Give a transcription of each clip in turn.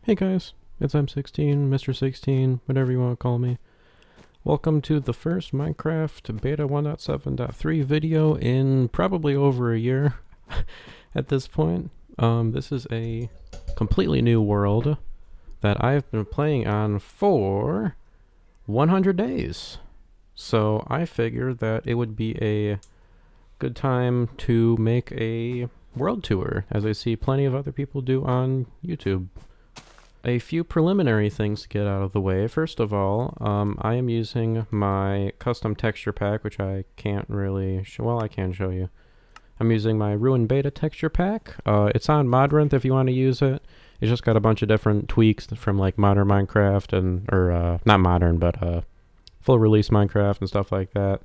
Hey guys, it's M16, Mr. 16, whatever you want to call me. Welcome to the first Minecraft beta 1.7.3 video in probably over a year at this point. This is a completely new world that I've been playing on for 100 days. So I figured that it would be a good time to make a world tour, as I see plenty of other people do on YouTube. A few preliminary things to get out of the way. First of all, I am using my custom texture pack, which I can't really well, I can show you. I'm using my Ruin Beta texture pack. It's on Modrinth if you want to use it. It's just got a bunch of different tweaks from like modern Minecraft or not modern, but full release Minecraft and stuff like that.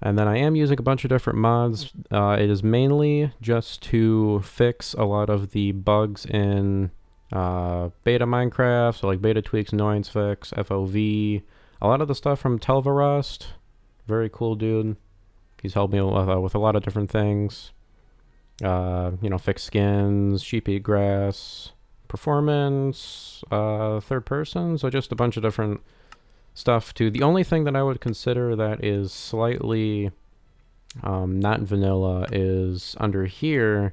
And then I am using a bunch of different mods. It is mainly just to fix a lot of the bugs in beta Minecraft, so like beta tweaks, annoyance fix, FOV, a lot of the stuff from Telvarust. Very cool dude. He's helped me with a lot of different things. Fix skins, sheep eat grass, performance, third person, so just a bunch of different stuff too. The only thing that I would consider that is slightly not vanilla is under here.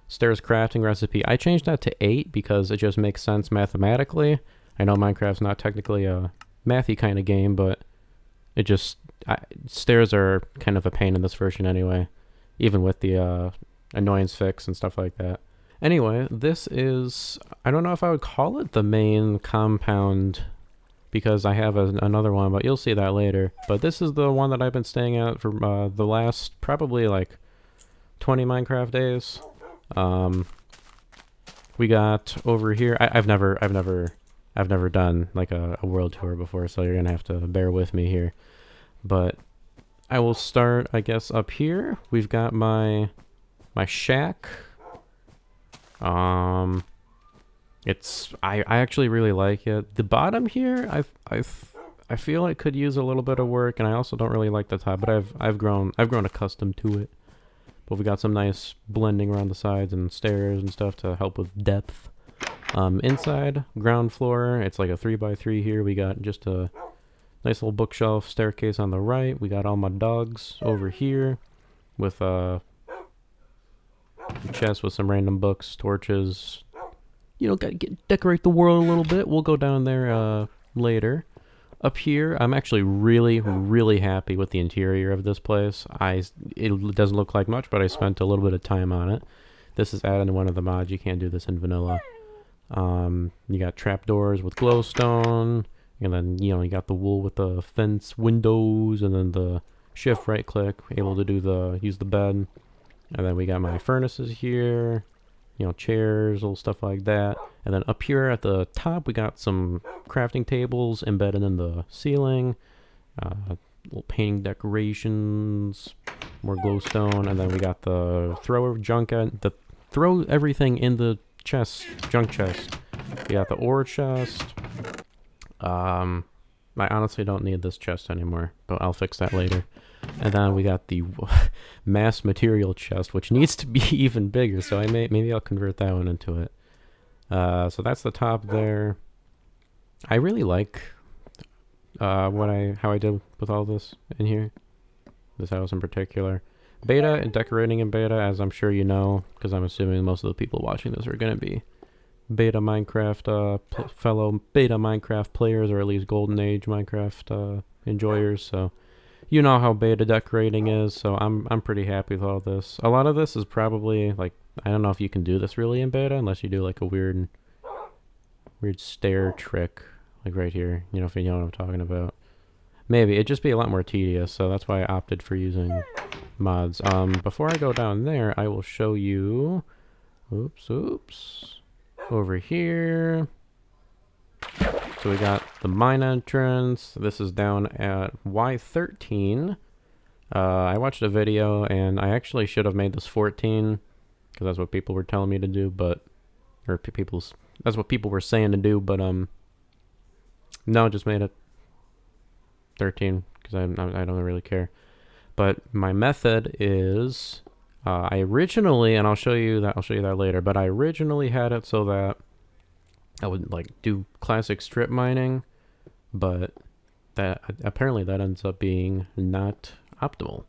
Stairs crafting recipe. I changed that to 8 because it just makes sense mathematically. I know Minecraft's not technically a mathy kind of game, but it just... stairs are kind of a pain in this version anyway, even with the annoyance fix and stuff like that. Anyway, this is... I don't know if I would call it the main compound because I have another one, but you'll see that later. But this is the one that I've been staying at for the last probably like 20 Minecraft days. We got over here. I've never done like a world tour before, so you're gonna have to bear with me here. But I will start, I guess, up here. We've got my shack. It's I actually really like it. The bottom here, I feel it could use a little bit of work, and I also don't really like the top, but I've grown accustomed to it. But we got some nice blending around the sides and stairs and stuff to help with depth. Inside, ground floor, it's like a 3x3 here. We got just a nice little bookshelf staircase on the right. We got all my dogs over here with a chest with some random books, torches. Gotta decorate the world a little bit. We'll go down there later. Up here, I'm actually really happy with the interior of this place. It doesn't look like much, but I spent a little bit of time on it. This is added in one of the mods. You can't do this in vanilla. You got trapdoors with glowstone, and then you got the wool with the fence windows, and then the shift right click, able to use the bed. And then we got my furnaces here. Chairs, little stuff like that. And then up here at the top, we got some crafting tables embedded in the ceiling. Little painting decorations, more glowstone, and then we got the throw everything in the junk chest. We got the ore chest. I honestly don't need this chest anymore, but I'll fix that later. And then we got the mass material chest, which needs to be even bigger, so maybe I'll convert that one into it. So that's the top there. I really like how I did with all this in here. This house in particular. Beta and decorating in beta, as I'm sure you know, because I'm assuming most of the people watching this are going to be beta Minecraft, fellow beta Minecraft players, or at least Golden Age Minecraft enjoyers, so... You know how beta decorating is, so I'm pretty happy with all this. A lot of this is probably, like, I don't know if you can do this really in beta, unless you do, like, a weird stair trick, like right here, if you know what I'm talking about. Maybe. It'd just be a lot more tedious, so that's why I opted for using mods. Before I go down there, I will show you... Oops. Over here... So we got the mine entrance. This is down at Y13. I watched a video, and I actually should have made this 14, because that's what people were telling me to do, but... that's what people were saying to do, but, no, just made it 13, because I don't really care. But my method is... I originally, and I'll show you that later, but I originally had it so that... I would like do classic strip mining, but that apparently that ends up being not optimal.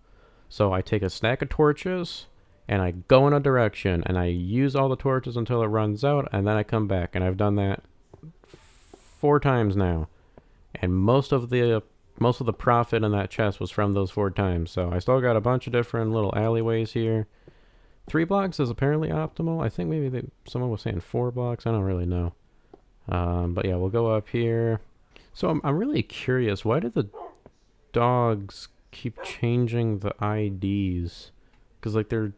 So I take a stack of torches and I go in a direction and I use all the torches until it runs out, and then I come back, and I've done that 4 times now. And most of the profit in that chest was from those 4 times. So I still got a bunch of different little alleyways here. 3 blocks is apparently optimal. I think maybe someone was saying 4 blocks. I don't really know. But yeah, we'll go up here. So I'm really curious. Why did the dogs keep changing the IDs? Because like there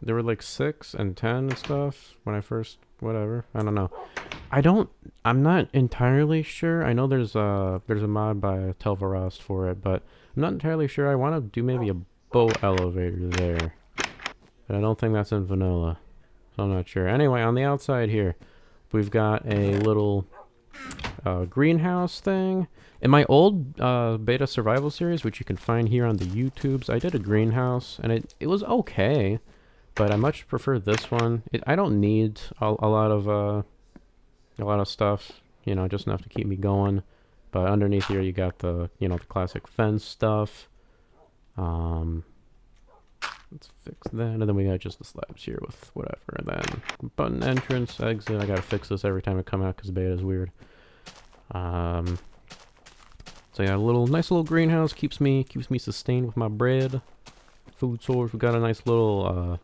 were like 6 and 10 and stuff when I first, whatever. I don't know. I'm not entirely sure. I know there's a mod by Telvarost for it, but I'm not entirely sure. I want to do maybe a boat elevator there. But I don't think that's in vanilla. So I'm not sure. Anyway, on the outside here, we've got a little greenhouse thing. In my old beta survival series, which you can find here on the YouTubes, I did a greenhouse, and it was okay, but I much prefer this one. I don't need a lot of stuff, just enough to keep me going. But underneath here, you got the the classic fence stuff. Let's fix that, and then we got just the slabs here with whatever, and then button entrance, exit. I gotta fix this every time I come out because beta is weird. So yeah, nice little greenhouse keeps me sustained with my bread, food source. We got a nice little.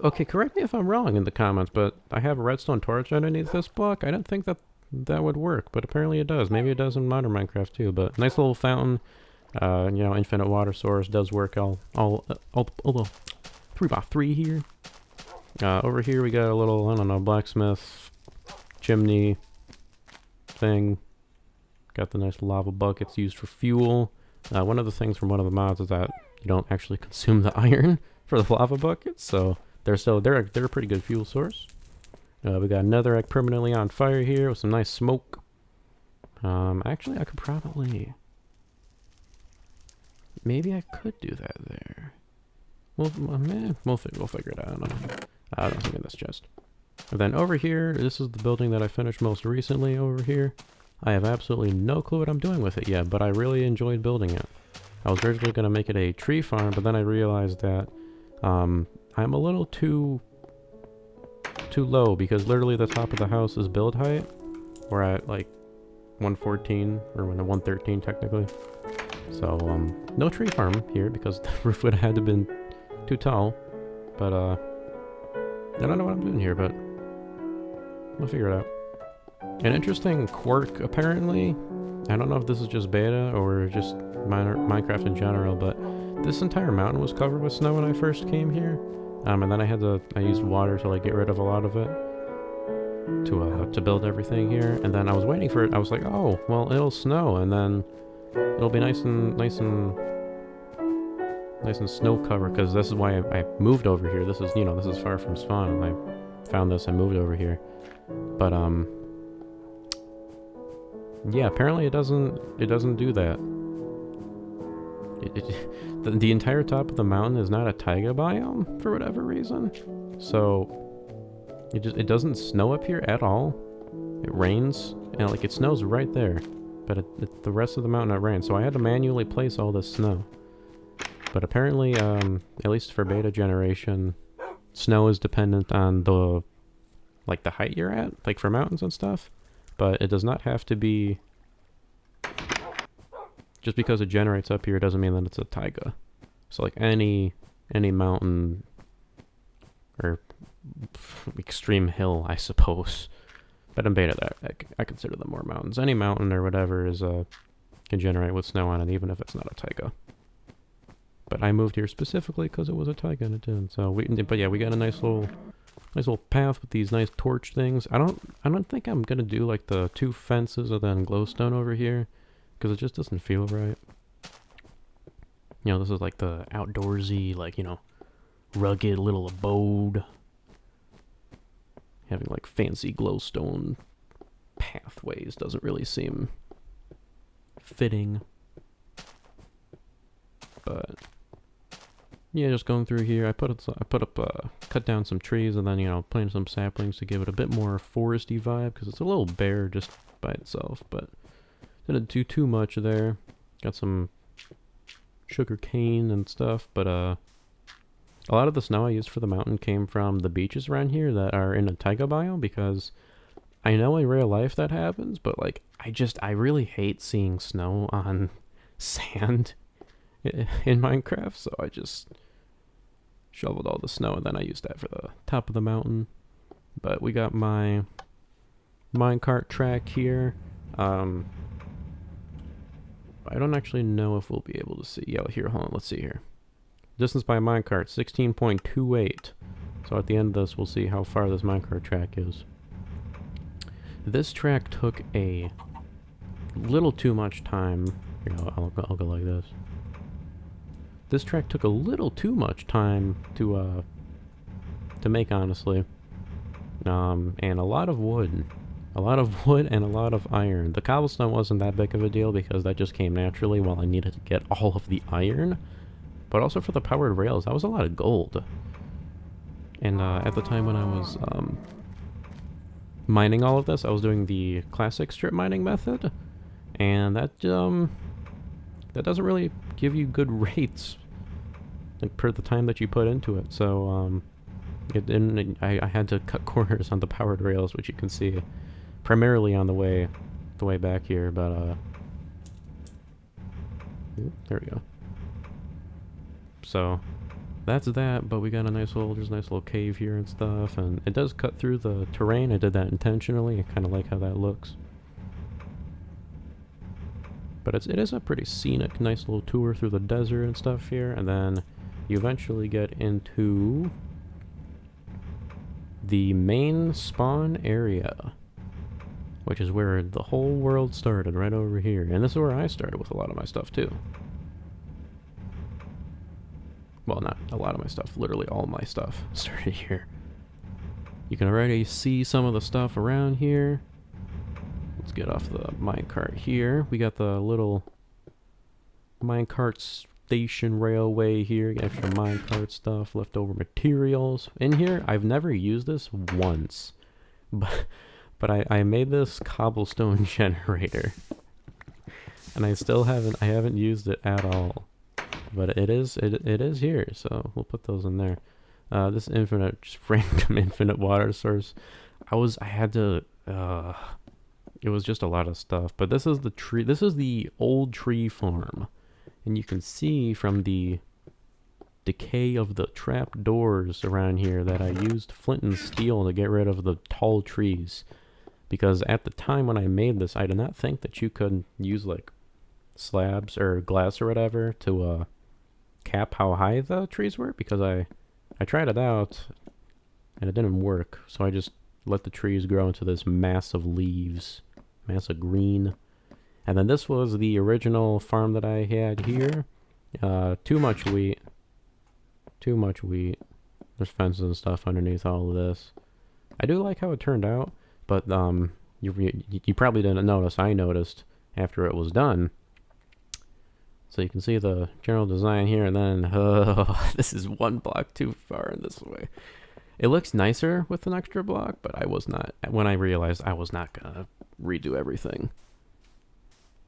Okay, correct me if I'm wrong in the comments, but I have a redstone torch underneath this block. I didn't think that would work, but apparently it does. Maybe it does in modern Minecraft too. But nice little fountain. Infinite water source does work all 3x3 here. Over here we got a little, I don't know, blacksmith chimney thing. Got the nice lava buckets used for fuel. One of the things from one of the mods is that you don't actually consume the iron for the lava buckets, so they're a pretty good fuel source. We got netherrack permanently on fire here with some nice smoke. Actually, I could probably. Maybe I could do that there. We'll figure it out. I don't think in this chest. And then over here, this is the building that I finished most recently over here. I have absolutely no clue what I'm doing with it yet, but I really enjoyed building it. I was originally going to make it a tree farm, but then I realized that I'm a little too low, because literally the top of the house is build height. We're at like 114, or 113 technically. So, no tree farm here because the roof would have had to been too tall. But, I don't know what I'm doing here, but we'll figure it out. An interesting quirk, apparently. I don't know if this is just beta or just Minecraft in general, but this entire mountain was covered with snow when I first came here. And then I used water to like get rid of a lot of it to build everything here. And then I was waiting for it. I was like, oh, well, it'll snow, and then it'll be nice and snow covered, because this is why I moved over here. This is far from spawn, and I found this and moved over here. But yeah, apparently it doesn't do that. The entire top of the mountain is not a taiga biome for whatever reason. So it doesn't snow up here at all. It rains, and like it snows right there, but the rest of the mountain it rains. So I had to manually place all this snow. But apparently, at least for beta generation, snow is dependent on the height you're at, like for mountains and stuff. But it does not have to be. Just because it generates up here doesn't mean that it's a taiga. So like any mountain or extreme hill, I suppose. But in beta, I consider them more mountains. Any mountain or whatever can generate with snow on it, even if it's not a taiga. But I moved here specifically because it was a taiga and it didn't. So we got a nice little path with these nice torch things. I don't think I'm gonna do like the 2 fences and then glowstone over here, because it just doesn't feel right. This is like the outdoorsy, rugged little abode. Having like fancy glowstone pathways doesn't really seem fitting. But yeah, just going through here. I cut down some trees and then, you know, planted some saplings to give it a bit more foresty vibe because it's a little bare just by itself, but didn't do too much there. Got some sugar cane and stuff, but a lot of the snow I used for the mountain came from the beaches around here that are in a taiga biome because I know in real life that happens, but like I really hate seeing snow on sand in Minecraft, so I just shoveled all the snow and then I used that for the top of the mountain. But we got my minecart track here. I don't actually know if we'll be able to see. Yeah, here, hold on, let's see here. Distance by minecart, 16.28. So at the end of this, we'll see how far this minecart track is. This track took a little too much time. Here, I'll go like this. This track took a little too much time to make, honestly. And a lot of wood. A lot of wood and a lot of iron. The cobblestone wasn't that big of a deal because that just came naturally while I needed to get all of the iron. But also for the powered rails, that was a lot of gold. And at the time when I was mining all of this, I was doing the classic strip mining method. And that doesn't really give you good rates like per the time that you put into it. So I had to cut corners on the powered rails, which you can see primarily on the way back here, but there we go. So that's that, but we got there's a nice little cave here and stuff, and it does cut through the terrain. I did that intentionally. I kind of like how that looks. But it is a pretty scenic, nice little tour through the desert and stuff here, and then you eventually get into the main spawn area, which is where the whole world started, right over here. And this is where I started with a lot of my stuff, too. Well, not a lot of my stuff, literally all my stuff started here. You can already see some of the stuff around here. Let's get off the minecart here. We got the little minecart station railway here. Extra minecart stuff, leftover materials. In here, I've never used this once. But I made this cobblestone generator. And I haven't used it at all. But it is here, so we'll put those in there. This just random infinite water source. It was just a lot of stuff. But this is the tree. This is the old tree farm, and you can see from the decay of the trap doors around here that I used flint and steel to get rid of the tall trees. Because at the time when I made this, I did not think that you could use like slabs or glass or whatever to cap how high the trees were, because I tried it out and it didn't work. So I just let the trees grow into this mass of leaves, mass of green. And then this was the original farm that I had here. Too much wheat. There's fences and stuff underneath all of this. I do like how it turned out, but you probably didn't notice. I noticed after it was done. So you can see the general design here, and then this is one block too far in this way. It looks nicer with an extra block, but I was not, when I realized I was not gonna redo everything.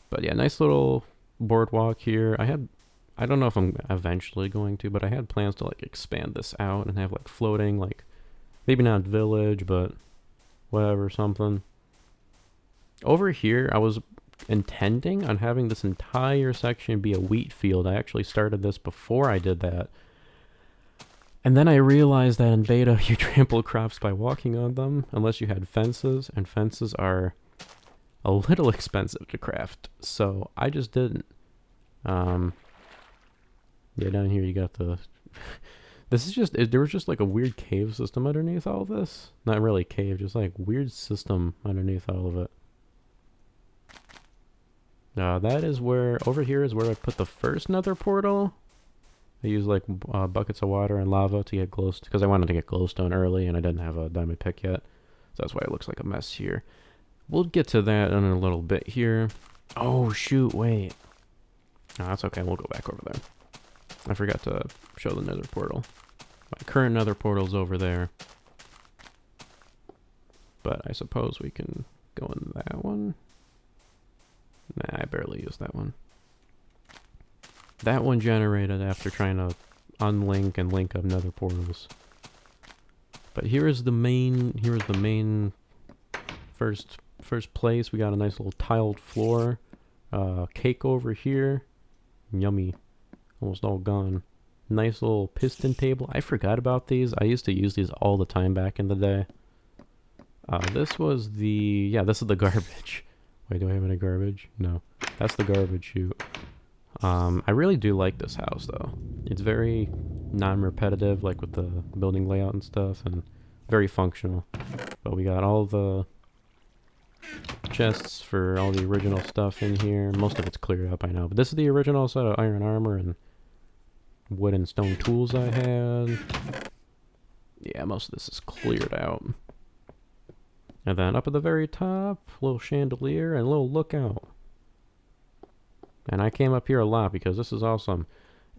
But yeah, nice little boardwalk here. I don't know if I'm eventually going to, but I had plans to like expand this out and have like floating, like maybe not village, but whatever, something. Over here, I was intending on having this entire section be a wheat field. I actually started this before I did that. And then I realized that in beta, you trample crops by walking on them, unless you had fences, and fences are a little expensive to craft, so I just didn't. Yeah, down here you got the... This is just... There was just like a weird cave system underneath all of this. Not really cave, just like weird system underneath all of it. That is where... Over here is where I put the first nether portal. I used like buckets of water and lava to get glowstone, because I wanted to get glowstone early and I didn't have a diamond pick yet. So that's why it looks like a mess here. We'll get to that in a little bit here. Oh shoot, wait. No, that's okay, we'll go back over there. I forgot to show the nether portal. My current nether portal's over there. But I suppose we can go in that one. Nah, I barely used that one. That one generated after trying to unlink and link up nether portals. But here's the main first place. We got a nice little tiled floor. Cake over here. Yummy. Almost all gone. Nice little piston table. I forgot about these. I used to use these all the time back in the day. This was the... Yeah, this is the garbage. Wait, do I have any garbage? No. That's the garbage chute. I really do like this house, though. It's very non-repetitive, like with the building layout and stuff, and very functional. But we got all the chests for all the original stuff in here. Most of it's cleared up, I know. But this is the original set of iron armor and wood and stone tools I had. Yeah, most of this is cleared out. And then up at the very top, a little chandelier and a little lookout. And I came up here a lot because this is awesome.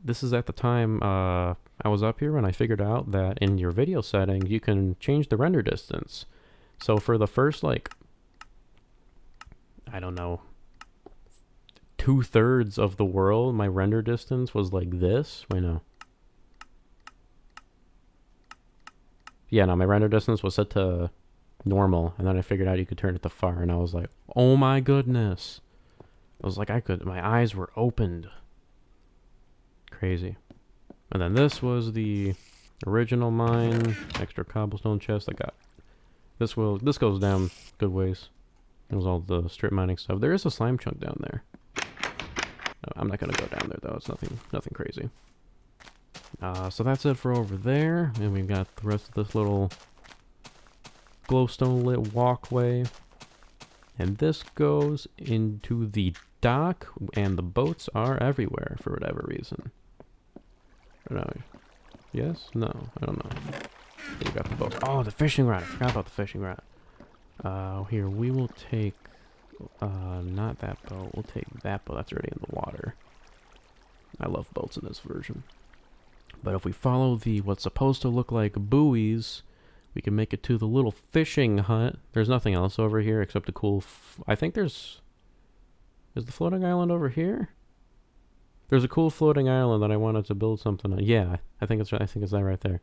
This is at the time I was up here when I figured out that in your video settings, you can change the render distance. So for the first, like, I don't know, 2/3 of the world, my render distance was like this. Wait, no. Yeah, no, my render distance was set to normal, and then I figured out you could turn it to far, and I was like, oh my goodness. I was like, my eyes were opened. Crazy. And then this was the original mine, extra cobblestone chest I got. This goes down good ways. It was all the strip mining stuff. There is a slime chunk down there. No, I'm not gonna go down there though. It's nothing crazy. So that's it for over there, and we've got the rest of this little glowstone lit walkway. And this goes into the dock, and the boats are everywhere for whatever reason. No. Yes? No, I don't know. We got the boat. Oh, the fishing rod. I forgot about the fishing rod. Here, we will take, not that boat. We'll take that boat. That's already in the water. I love boats in this version. But if we follow the, what's supposed to look like buoys, we can make it to the little fishing hut. There's nothing else over here except a cool, I think there's, is the floating island over here? There's a cool floating island that I wanted to build something on. Yeah, I think it's that right there.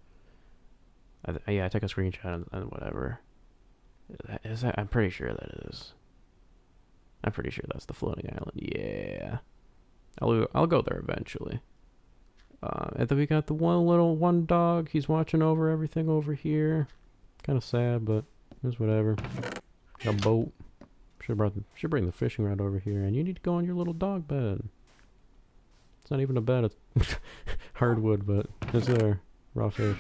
Yeah, I took a screenshot and whatever. Is that? I'm pretty sure that is. I'm pretty sure that's the floating island. Yeah, I'll go there eventually. And then we got the one dog. He's watching over everything over here. Kind of sad, but it's whatever. Got a boat. Should bring the fishing rod over here. And you need to go on your little dog bed. It's not even a bed. It's hardwood, but it's there. Raw fish.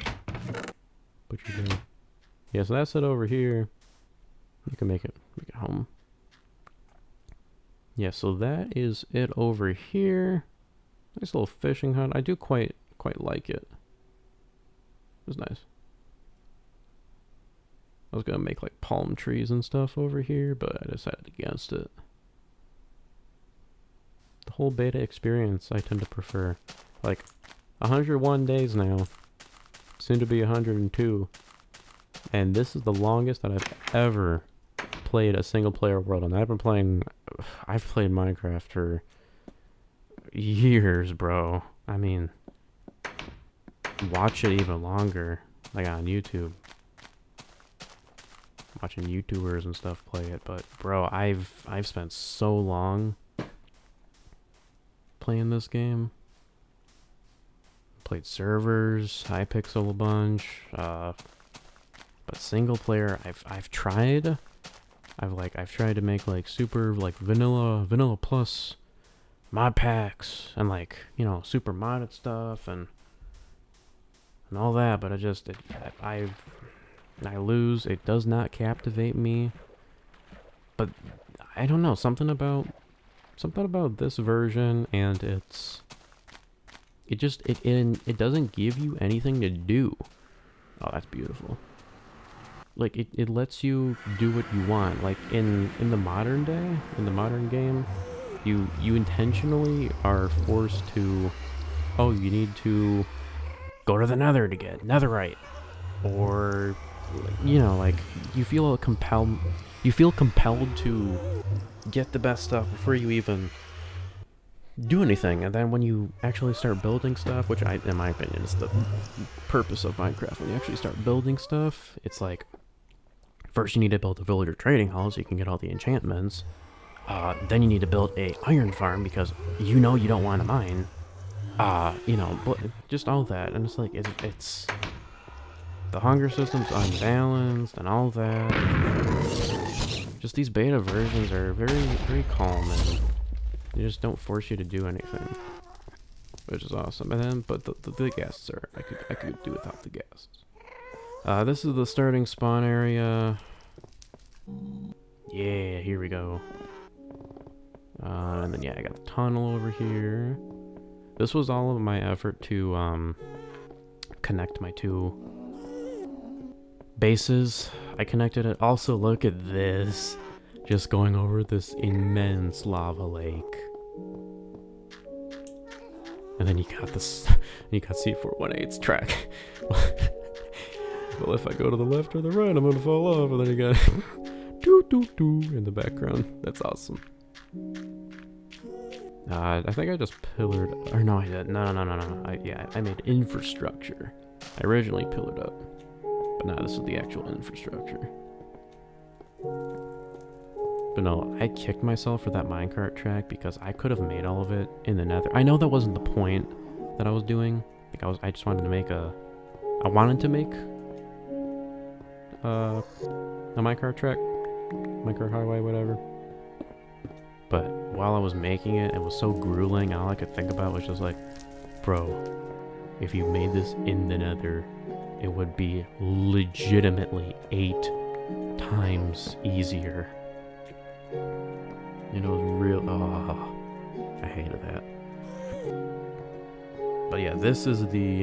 Put you there. Yeah, so that's it over here. You can make it home. Yeah, so that is it over here. Nice little fishing hut. I do quite like it. It's nice. I was gonna make like palm trees and stuff over here, but I decided against it. The whole beta experience I tend to prefer. Like 101 days now. Soon to be 102. And this is the longest that I've ever played a single player world. And I've played Minecraft for years, bro. I mean, watch it even longer, like on YouTube. Watching YouTubers and stuff play it, but bro, I've spent so long playing this game. Played servers, Hypixel a bunch, but single player, I've tried. I've tried to make like super like vanilla plus mod packs and like, you know, super modded stuff and all that, but I lose. It does not captivate me. But I don't know, something about this version, and it doesn't give you anything to do. Oh, that's beautiful. Like it lets you do what you want. Like in the modern day, in the modern game, you intentionally are forced to oh, you need to go to the Nether to get netherite, or you know, like you feel compelled to get the best stuff before you even do anything. And then when you actually start building stuff, which in my opinion is the purpose of Minecraft, when you actually start building stuff, it's like, first you need to build a villager trading hall so you can get all the enchantments. Then you need to build a iron farm because you know you don't want to mine. You know, but just all that, and it's like it's the hunger system's unbalanced and all that. Just these beta versions are very calm, and they just don't force you to do anything, which is awesome. And then, but the guests are I could do without the guests. This is the starting spawn area. Yeah, here we go. And then yeah, I got the tunnel over here. This was all of my effort to connect my two bases. I connected it. Also, look at this. Just going over this immense lava lake. And then you got this, you got C418's track. Well, if I go to the left or the right, I'm gonna fall off. And then you got doo doo doo in the background. That's awesome. I think I just pillared, or no, I didn't. No. I made infrastructure. I originally pillared up, but now this is the actual infrastructure. But no, I kicked myself for that minecart track because I could have made all of it in the Nether. I know that wasn't the point that I was doing. Like I just wanted to make a minecart track, minecart highway, whatever. But while I was making it, it was so grueling. All I could think about was just like, bro, if you made this in the Nether, it would be legitimately 8 times easier. And it was real. Oh, I hated that. But yeah, this is the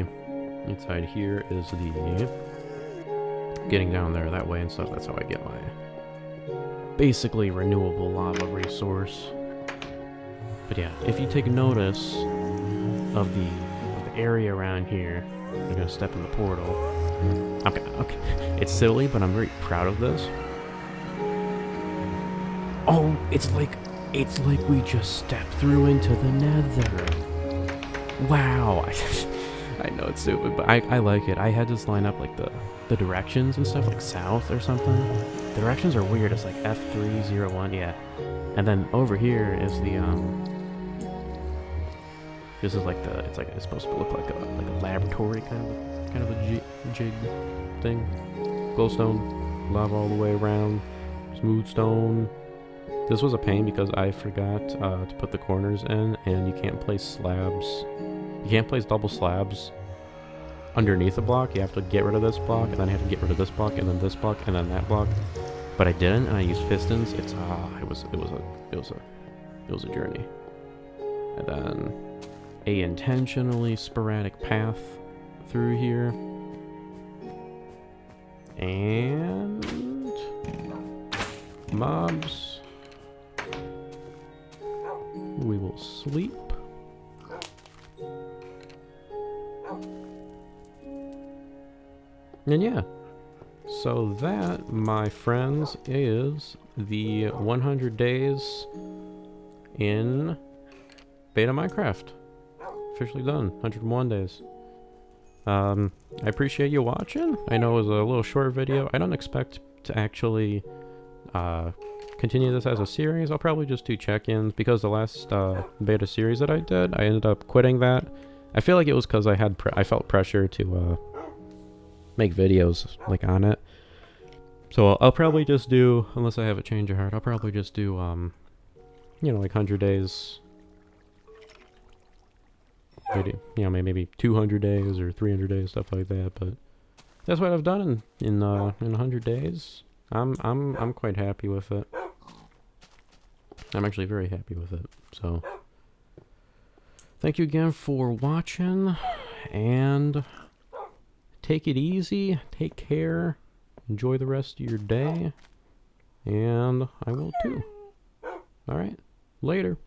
inside here is the getting down there that way and stuff. That's how I get my basically renewable lava resource. But yeah, if you take notice of the area around here, you're gonna step in the portal. Okay. It's silly, but I'm very proud of this. Oh, it's like we just stepped through into the Nether. Wow. I know it's stupid, but I like it. I had to line up like the directions and stuff, like south or something. The directions are weird. It's like F301, yeah. And then over here is the this is like it's supposed to look like a laboratory kind of a jig thing. Glowstone, lava all the way around, smooth stone. This was a pain because I forgot to put the corners in, and you can't place slabs. You can't place double slabs underneath a block. You have to get rid of this block, and then you have to get rid of this block, and then this block, and then that block. But I didn't, and I used pistons. It was a journey. And then a intentionally sporadic path through here, and mobs. We will sleep. And yeah, so that, my friends, is the 100 days in beta Minecraft. Officially done. 101 days. I appreciate you watching. I know it was a little short video. I don't expect to actually continue this as a series. I'll probably just do check-ins because the last beta series that I did, I ended up quitting that. I feel like it was because I felt pressure to make videos like on it. So I'll probably just do, unless I have a change of heart, I'll probably just do you know, like 100 days video, you know, maybe 200 days or 300 days, stuff like that. But that's what I've done in 100 days. I'm quite happy with it. I'm actually very happy with it. So thank you again for watching, and take it easy, take care, enjoy the rest of your day, and I will too. Alright, later.